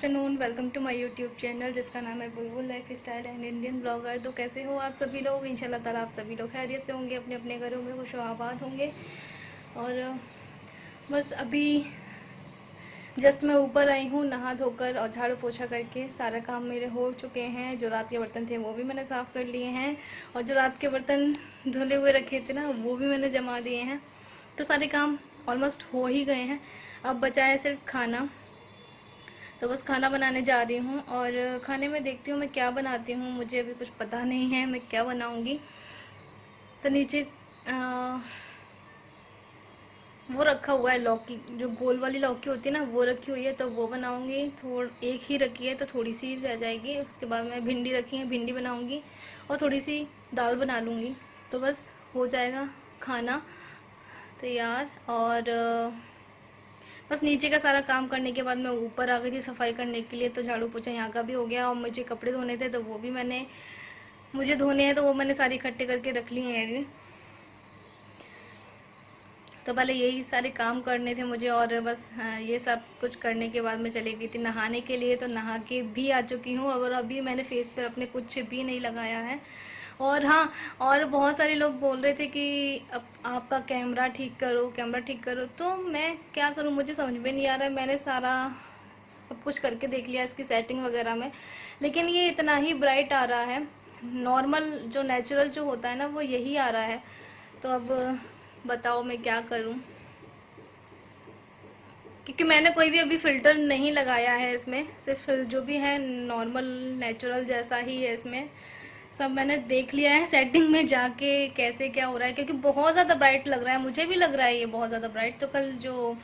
Afternoon, welcome to my YouTube channel जिसका नाम है Bulbul lifestyle and Indian blogger. तो कैसे हो आप सभी लोग? इंशाल्लाह ताला आप सभी लोग खैरियत से होंगे, अपने अपने घरों में खुश आबाद होंगे। और बस अभी जस्ट मैं ऊपर आई हूँ नहा धोकर और झाड़ू पोछा करके। सारा काम मेरे हो चुके हैं। जो रात के बर्तन थे वो भी मैंने साफ़ कर लिए हैं, और जो रात के बर्तन धुले हुए रखे थे ना वो भी मैंने जमा दिए हैं। तो सारे काम ऑलमोस्ट हो ही गए हैं। अब बचा है सिर्फ खाना। तो बस खाना बनाने जा रही हूँ, और खाने में देखती हूँ मैं क्या बनाती हूँ। मुझे अभी कुछ पता नहीं है मैं क्या बनाऊँगी। तो नीचे वो रखा हुआ है लौकी, जो गोल वाली लौकी होती है ना वो रखी हुई है, तो वो बनाऊँगी। एक ही रखी है तो थोड़ी सी रह जाएगी। उसके बाद में भिंडी रखी है, भिंडी बनाऊँगी और थोड़ी सी दाल बना लूँगी। तो बस हो जाएगा खाना तैयार। और बस नीचे का सारा काम करने के बाद मैं ऊपर आ गई थी सफाई करने के लिए। तो झाड़ू पोछा यहाँ का भी हो गया, और मुझे कपड़े धोने थे तो वो भी मुझे धोने हैं, तो वो मैंने सारे इकट्ठे करके रख लिए हैं अभी। तो पहले यही सारे काम करने थे मुझे, और बस हाँ, ये सब कुछ करने के बाद मैं चली गई थी नहाने के लिए। तो नहा के भी आ चुकी हूँ, और अभी मैंने फेस पर अपने कुछ भी नहीं लगाया है। और हाँ, और बहुत सारे लोग बोल रहे थे कि अब आपका कैमरा ठीक करो, कैमरा ठीक करो। तो मैं क्या करूँ, मुझे समझ में नहीं आ रहा है। मैंने सारा सब कुछ करके देख लिया इसकी सेटिंग वगैरह में, लेकिन ये इतना ही ब्राइट आ रहा है। नॉर्मल जो नेचुरल जो होता है ना वो यही आ रहा है। तो अब बताओ मैं क्या करूँ, क्योंकि मैंने कोई भी अभी फ़िल्टर नहीं लगाया है इसमें। सिर्फ जो भी है नॉर्मल नेचुरल जैसा ही है इसमें। सब मैंने देख लिया है सेटिंग में जाके कैसे क्या हो रहा है, क्योंकि बहुत ज़्यादा ब्राइट लग रहा है। मुझे भी लग रहा है ये बहुत ज़्यादा ब्राइट। तो कल जो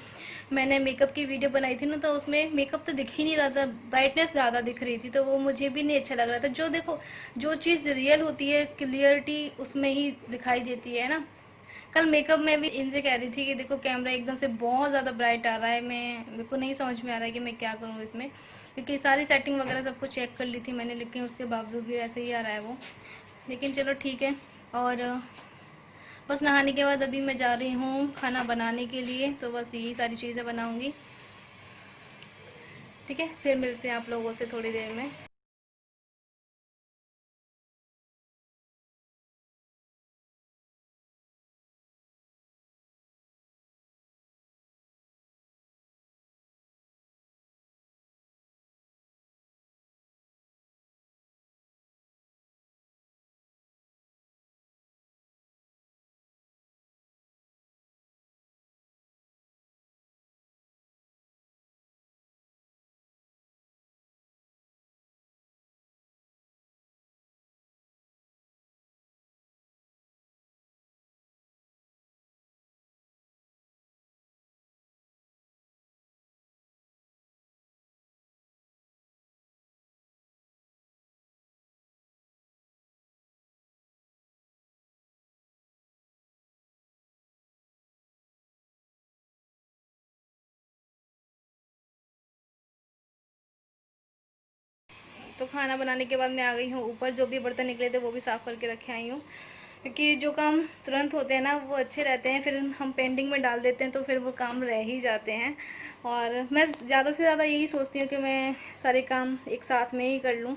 मैंने मेकअप की वीडियो बनाई थी ना, तो उसमें मेकअप तो दिख ही नहीं रहा था, ब्राइटनेस ज़्यादा दिख रही थी। तो वो मुझे भी नहीं अच्छा लग रहा था। जो देखो, जो चीज़ रियल होती है क्लियरिटी उसमें ही दिखाई देती है ना। कल मेकअप में भी इनसे कह रही थी कि देखो कैमरा एकदम से बहुत ज़्यादा ब्राइट आ रहा है। मेरे को नहीं समझ में आ रहा है कि मैं क्या करूँ इसमें, क्योंकि सारी सेटिंग वगैरह सब कुछ चेक कर ली थी मैंने, लेकिन उसके बावजूद भी ऐसे ही आ रहा है वो। लेकिन चलो ठीक है। और बस नहाने के बाद अभी मैं जा रही हूँ खाना बनाने के लिए। तो बस यही सारी चीज़ें बनाऊँगी। ठीक है, फिर मिलते हैं आप लोगों से थोड़ी देर में। तो खाना बनाने के बाद मैं आ गई हूँ ऊपर। जो भी बर्तन निकले थे वो भी साफ़ करके रखे आई हूँ, क्योंकि जो काम तुरंत होते हैं ना वो अच्छे रहते हैं। फिर हम पेंडिंग में डाल देते हैं तो फिर वो काम रह ही जाते हैं। और मैं ज़्यादा से ज़्यादा यही सोचती हूँ कि मैं सारे काम एक साथ में ही कर लूँ,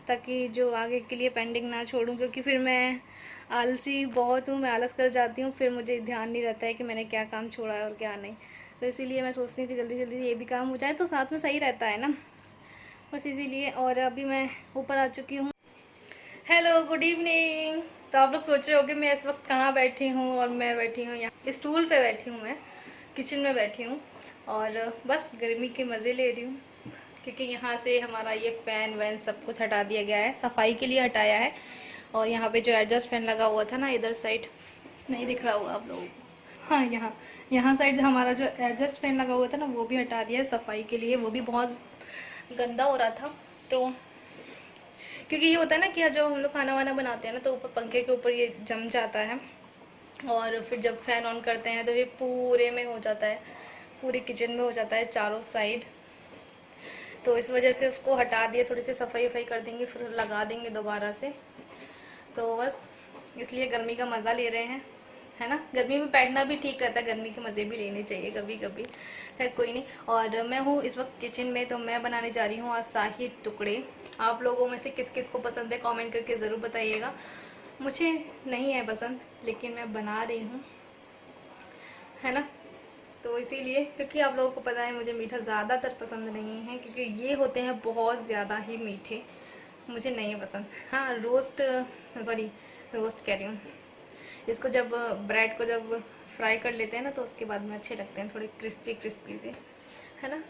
ताकि जो आगे के लिए पेंडिंग ना छोड़ूँ। क्योंकि फिर मैं आलसी बहुत हूँ, मैं आलस कर जाती हूँ, फिर मुझे ध्यान नहीं रहता है कि मैंने क्या काम छोड़ा है और क्या नहीं। तो इसीलिए मैं सोचती हूँ कि जल्दी जल्दी ये भी काम हो जाए तो साथ में सही रहता है ना, बस इसीलिए। और अभी मैं ऊपर आ चुकी हूँ। Hello, good evening. तो आप लोग सोच रहे होंगे मैं इस वक्त कहाँ बैठी हूँ, और मैं बैठी हूँ यहाँ स्टूल पे बैठी हूँ, मैं किचन में बैठी हूँ। और बस गर्मी के मज़े ले रही हूँ, क्योंकि यहाँ से हमारा ये फ़ैन वैन सब कुछ हटा दिया गया है, सफाई के लिए हटाया है। और यहाँ पे जो एडजस्ट फैन लगा हुआ था ना इधर साइड, नहीं दिख रहा होगा आप लोगों को। हाँ, यहाँ यहाँ साइड हमारा जो एडजस्ट फैन लगा हुआ था ना वो भी हटा दिया है सफाई के लिए। वो भी बहुत गंदा हो रहा था। तो क्योंकि ये होता है ना कि जब हम लोग खाना वाना बनाते हैं ना तो ऊपर पंखे के ऊपर ये जम जाता है, और फिर जब फैन ऑन करते हैं तो ये पूरे में हो जाता है, पूरे किचन में हो जाता है चारों साइड। तो इस वजह से उसको हटा दिए, थोड़ी सी सफाई वफाई कर देंगे फिर लगा देंगे दोबारा से। तो बस इसलिए गर्मी का मज़ा ले रहे हैं। है ना। गर्मी में बैठना भी ठीक रहता है, गर्मी के मज़े भी लेने चाहिए कभी कभी। खैर कोई नहीं। और मैं हूँ इस वक्त किचन में, तो मैं बनाने जा रही हूँ आज शाही टुकड़े। आप लोगों में से किस किस को पसंद है कमेंट करके ज़रूर बताइएगा। मुझे नहीं है पसंद, लेकिन मैं बना रही हूँ, है ना। तो इसीलिए, क्योंकि आप लोगों को पता है मुझे मीठा ज़्यादातर पसंद नहीं है, क्योंकि ये होते हैं बहुत ज़्यादा ही मीठे, मुझे नहीं है पसंद। हाँ रोस्ट कह रही हूँ, इसको जब ब्रेड को जब फ्राई कर लेते हैं ना, तो उसके बाद में अच्छे लगते हैं, थोड़े क्रिस्पी क्रिस्पी से, है ना।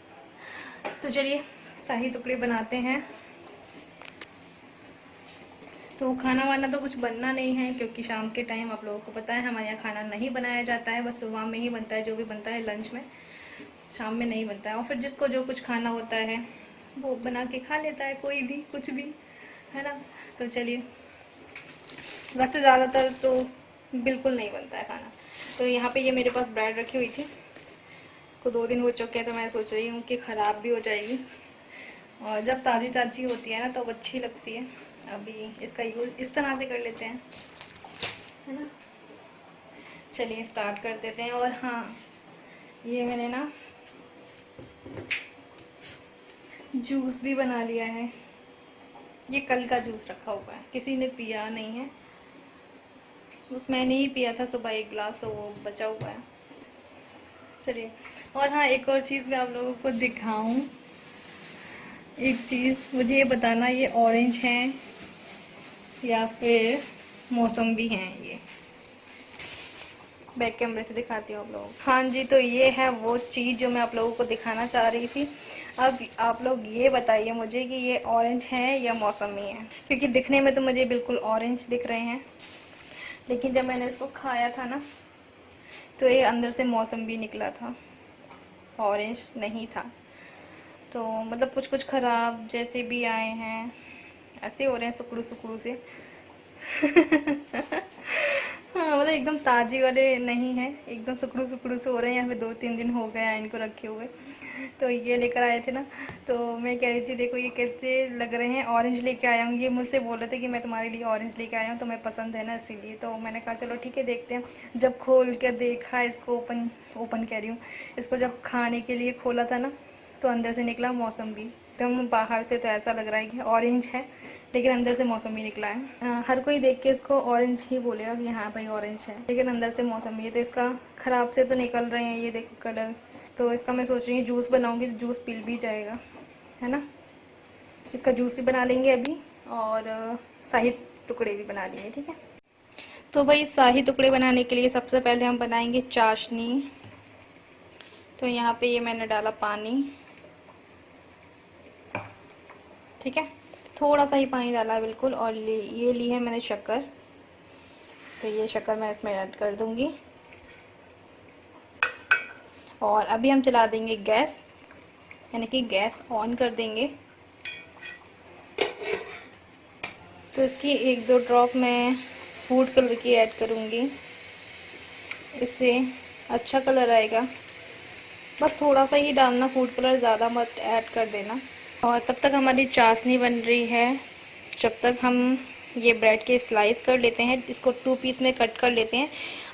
तो चलिए शाही टुकड़े बनाते हैं। तो खाना वाना तो कुछ बनना नहीं है, क्योंकि शाम के टाइम आप लोगों को पता है हमारे यहाँ खाना नहीं बनाया जाता है, बस सुबह में ही बनता है, जो भी बनता है लंच में, शाम में नहीं बनता है। और फिर जिसको जो कुछ खाना होता है वो बना के खा लेता है, कोई भी कुछ भी, है ना। तो चलिए, वैसे ज़्यादातर तो बिल्कुल नहीं बनता है खाना। तो यहाँ पे ये मेरे पास ब्रेड रखी हुई थी, इसको 2 दिन हो चुके हैं, तो मैं सोच रही हूँ कि ख़राब भी हो जाएगी, और जब ताज़ी ताज़ी होती है ना तो अच्छी लगती है। अभी इसका यूज़ इस तरह से कर लेते हैं, है ना। चलिए स्टार्ट कर देते हैं। और हाँ, ये मैंने ना जूस भी बना लिया है, ये कल का जूस रखा हुआ है, किसी ने पिया नहीं है, बस मैंने ही पिया था सुबह 1 गिलास, तो वो बचा हुआ है। चलिए, और हाँ एक और चीज़ मैं आप लोगों को दिखाऊं, एक चीज़ मुझे ये बताना, ये ऑरेंज है या फिर मौसम्बी हैं। ये बैक कैमरे से दिखाती हूँ आप लोगों को। हाँ जी, तो ये है वो चीज़ जो मैं आप लोगों को दिखाना चाह रही थी। अब आप लोग ये बताइए मुझे कि ये ऑरेंज है या मौसमी है, क्योंकि दिखने में तो मुझे बिल्कुल ऑरेंज दिख रहे हैं, लेकिन जब मैंने इसको खाया था ना, तो ये अंदर से मौसम्बी निकला था, ऑरेंज नहीं था। तो मतलब कुछ कुछ ख़राब जैसे भी आए हैं, ऐसे हो रहे हैं सुकड़ू सुकड़ू से। हाँ मतलब एकदम ताज़ी वाले नहीं है, एकदम सुकड़ू सुकड़ू से हो रहे हैं। यहाँ पे 2-3 दिन हो गया है इनको रखे हुए। तो ये लेकर आए थे ना, तो मैं कह रही थी देखो ये कैसे लग रहे हैं, ऑरेंज लेके आया हूँ। ये मुझसे बोल रहे थे कि मैं तुम्हारे लिए ऑरेंज लेके आया हूँ, तुम्हें पसंद है ना, इसीलिए। तो मैंने कहा चलो ठीक है देखते हैं। जब खोल कर देखा इसको, ओपन कह रही हूँ, इसको जब खाने के लिए खोला था ना, तो अंदर से निकला मौसम्बी। एकदम बाहर से तो ऐसा लग रहा है कि ऑरेंज है, लेकिन अंदर से मौसम्बी निकला है। हर कोई देख के इसको ऑरेंज ही बोलेगा कि हाँ भाई ऑरेंज है, लेकिन अंदर से मौसम्बी है। तो इसका ख़राब से तो निकल रहे हैं, ये देखो कलर। तो इसका मैं सोच रही हूँ जूस बनाऊंगी, तो जूस पिल भी जाएगा, है ना। इसका जूस भी बना लेंगे अभी, और शाही टुकड़े भी बना लेंगे, ठीक है। तो भाई शाही टुकड़े बनाने के लिए सबसे पहले हम बनाएंगे चाशनी। तो यहाँ पे ये मैंने डाला पानी, ठीक है, थोड़ा सा ही पानी डाला है बिल्कुल। और ये ली है मैंने शक्कर, तो ये शक्कर मैं इसमें ऐड कर दूंगी। और अभी हम चला देंगे गैस, यानी कि गैस ऑन कर देंगे। तो इसकी 1-2 ड्रॉप मैं फूड कलर की ऐड करूँगी, इससे अच्छा कलर आएगा। बस थोड़ा सा ही डालना फूड कलर, ज़्यादा मत ऐड कर देना। और तब तक हमारी चाशनी बन रही है, जब तक हम ये ब्रेड के स्लाइस कर लेते हैं, इसको 2 पीस में कट कर लेते हैं।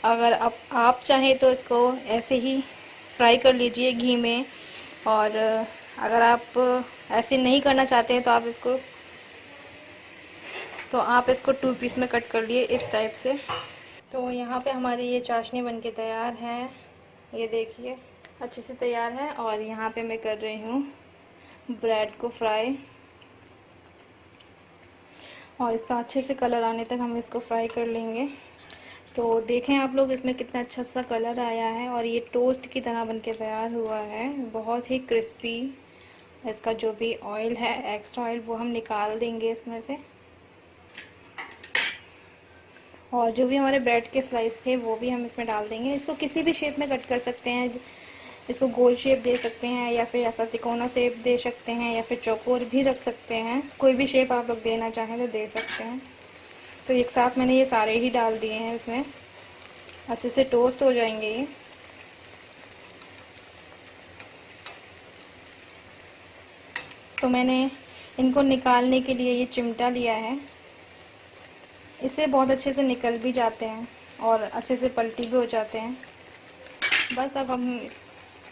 अगर आप चाहें तो इसको ऐसे ही फ्राई कर लीजिए घी में, और अगर आप ऐसे नहीं करना चाहते हैं तो आप इसको 2 पीस में कट कर लिए इस टाइप से। तो यहाँ पे हमारी ये चाशनी बनके तैयार है, ये देखिए अच्छे से तैयार है। और यहाँ पे मैं कर रही हूँ ब्रेड को फ्राई, और इसका अच्छे से कलर आने तक हम इसको फ्राई कर लेंगे। तो देखें आप लोग इसमें कितना अच्छा सा कलर आया है, और ये टोस्ट की तरह बनके तैयार हुआ है, बहुत ही क्रिस्पी। इसका जो भी ऑयल है, एक्स्ट्रा ऑयल, वो हम निकाल देंगे इसमें से। और जो भी हमारे ब्रेड के स्लाइस थे वो भी हम इसमें डाल देंगे। इसको किसी भी शेप में कट कर सकते हैं, इसको गोल शेप दे सकते हैं, या फिर ऐसा तिकोना शेप दे सकते हैं, या फिर चौकोर भी रख सकते हैं। कोई भी शेप आप लोग देना चाहें तो दे सकते हैं। तो एक साथ मैंने ये सारे ही डाल दिए हैं इसमें, अच्छे से टोस्ट हो जाएंगे ये। तो मैंने इनको निकालने के लिए ये चिमटा लिया है, इससे बहुत अच्छे से निकल भी जाते हैं। और अच्छे से पलटी भी हो जाते हैं। बस अब हम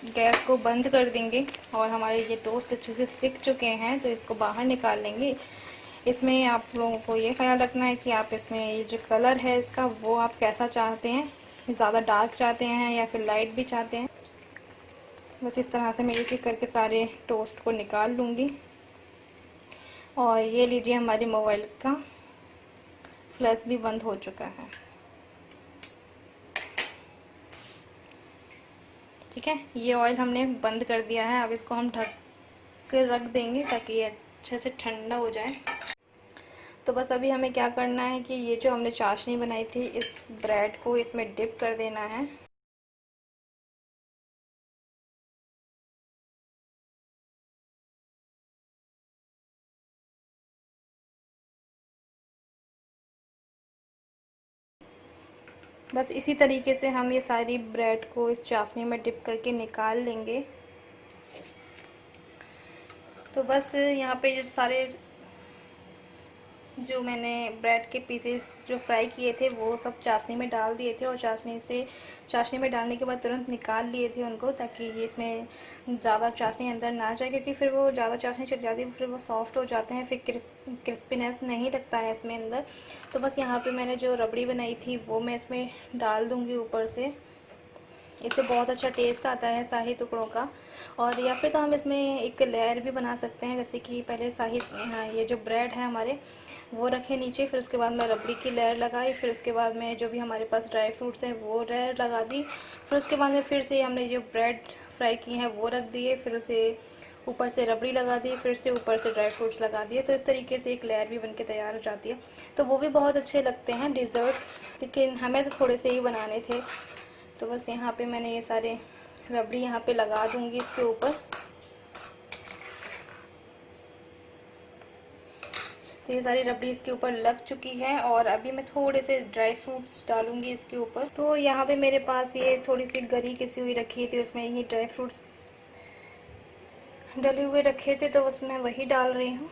गैस को बंद कर देंगे और हमारे ये टोस्ट अच्छे से सिक चुके हैं, तो इसको बाहर निकाल लेंगे। इसमें आप लोगों को ये ख्याल रखना है कि आप इसमें ये जो कलर है इसका वो आप कैसा चाहते हैं, ज़्यादा डार्क चाहते हैं या फिर लाइट भी चाहते हैं। बस इस तरह से मैं एक एक करके सारे टोस्ट को निकाल लूँगी। और ये लीजिए हमारे मोबाइल का फ्लैश भी बंद हो चुका है। ठीक है, ये ऑयल हमने बंद कर दिया है। अब इसको हम ढक कर रख देंगे ताकि ये अच्छे से ठंडा हो जाए। तो बस अभी हमें क्या करना है कि ये जो हमने चाशनी बनाई थी इस ब्रेड को इसमें डिप कर देना है। बस इसी तरीके से हम ये सारी ब्रेड को इस चाशनी में डिप करके निकाल लेंगे। तो बस यहाँ पे जो मैंने ब्रेड के पीसेस जो फ्राई किए थे वो सब चाशनी में डाल दिए थे और चाशनी में डालने के बाद तुरंत निकाल लिए थे उनको, ताकि ये इसमें ज़्यादा चाशनी अंदर ना जाए, क्योंकि फिर वो ज़्यादा चाशनी चल जाती है फिर वो सॉफ्ट हो जाते हैं, फिर क्रिस्पीनेस नहीं लगता है इसमें अंदर। तो बस यहाँ पे मैंने जो रबड़ी बनाई थी वो मैं इसमें डाल दूँगी ऊपर से। इससे बहुत अच्छा टेस्ट आता है शाही टुकड़ों का। और या फिर तो हम इसमें एक लेयर भी बना सकते हैं, जैसे कि पहले ये जो ब्रेड है हमारे वो रखे नीचे, फिर उसके बाद मैं रबड़ी की लेयर लगाई, फिर उसके बाद में जो भी हमारे पास ड्राई फ्रूट्स हैं वो लेयर लगा दी, फिर उसके बाद में फिर से हमने जो ब्रेड फ्राई की हैं वो रख दिए, फिर उसे ऊपर से रबड़ी लगा दी, फिर से ऊपर से ड्राई फ्रूट्स लगा दिए। तो इस तरीके से एक लेयर भी बनके तैयार हो जाती है। तो वो भी बहुत अच्छे लगते हैं डिज़र्ट, लेकिन हमें तो थोड़े से ही बनाने थे। तो बस यहाँ पे मैंने ये सारे रबड़ी यहाँ पे लगा दूँगी इसके ऊपर। तो ये सारी रबड़ी इसके ऊपर लग चुकी है और अभी मैं थोड़े से ड्राई फ्रूट्स डालूँगी इसके ऊपर। तो यहाँ पे मेरे पास ये थोड़ी सी गरी किसी हुई रखी थी, उसमें ये ड्राई फ्रूट्स डले हुए रखे थे, तो उसमें वही डाल रही हूँ।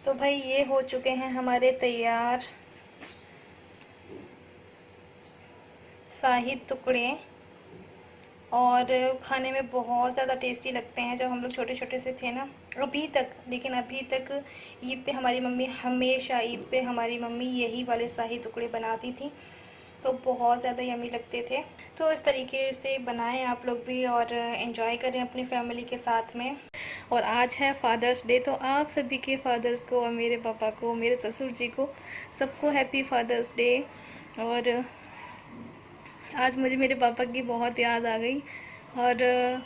तो भाई ये हो चुके हैं हमारे तैयार शाही टुकड़े, और खाने में बहुत ज़्यादा टेस्टी लगते हैं। जब हम लोग छोटे छोटे से थे ना अभी तक ईद पे हमारी मम्मी हमेशा यही वाले शाही टुकड़े बनाती थी, तो बहुत ज़्यादा यमी लगते थे। तो इस तरीके से बनाएं आप लोग भी और एंजॉय करें अपनी फैमिली के साथ में। और आज है फादर्स डे, तो आप सभी के फादर्स को और मेरे पापा को, मेरे ससुर जी को, सबको हैप्पी फादर्स डे। और आज मुझे मेरे पापा की बहुत याद आ गई। और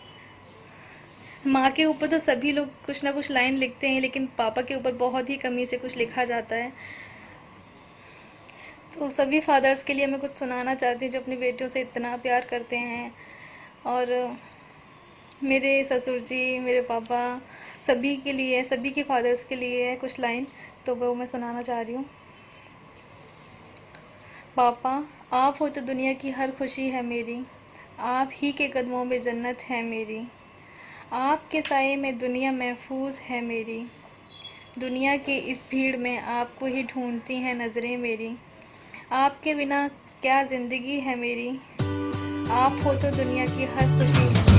माँ के ऊपर तो सभी लोग कुछ ना कुछ लाइन लिखते हैं, लेकिन पापा के ऊपर बहुत ही कमी से कुछ लिखा जाता है। तो सभी फादर्स के लिए मैं कुछ सुनाना चाहती हूँ जो अपनी बेटियों से इतना प्यार करते हैं। और मेरे ससुर जी, मेरे पापा, सभी के लिए, सभी के फादर्स के लिए है कुछ लाइन, तो वो मैं सुनाना चाह रही हूँ। पापा, आप हो तो दुनिया की हर खुशी है मेरी, आप ही के कदमों में जन्नत है मेरी, आपके साए में दुनिया महफूज है मेरी, दुनिया के इस भीड़ में आपको ही ढूंढती हैं नज़रें मेरी, आपके बिना क्या ज़िंदगी है मेरी, आप हो तो दुनिया की हर खुशी है।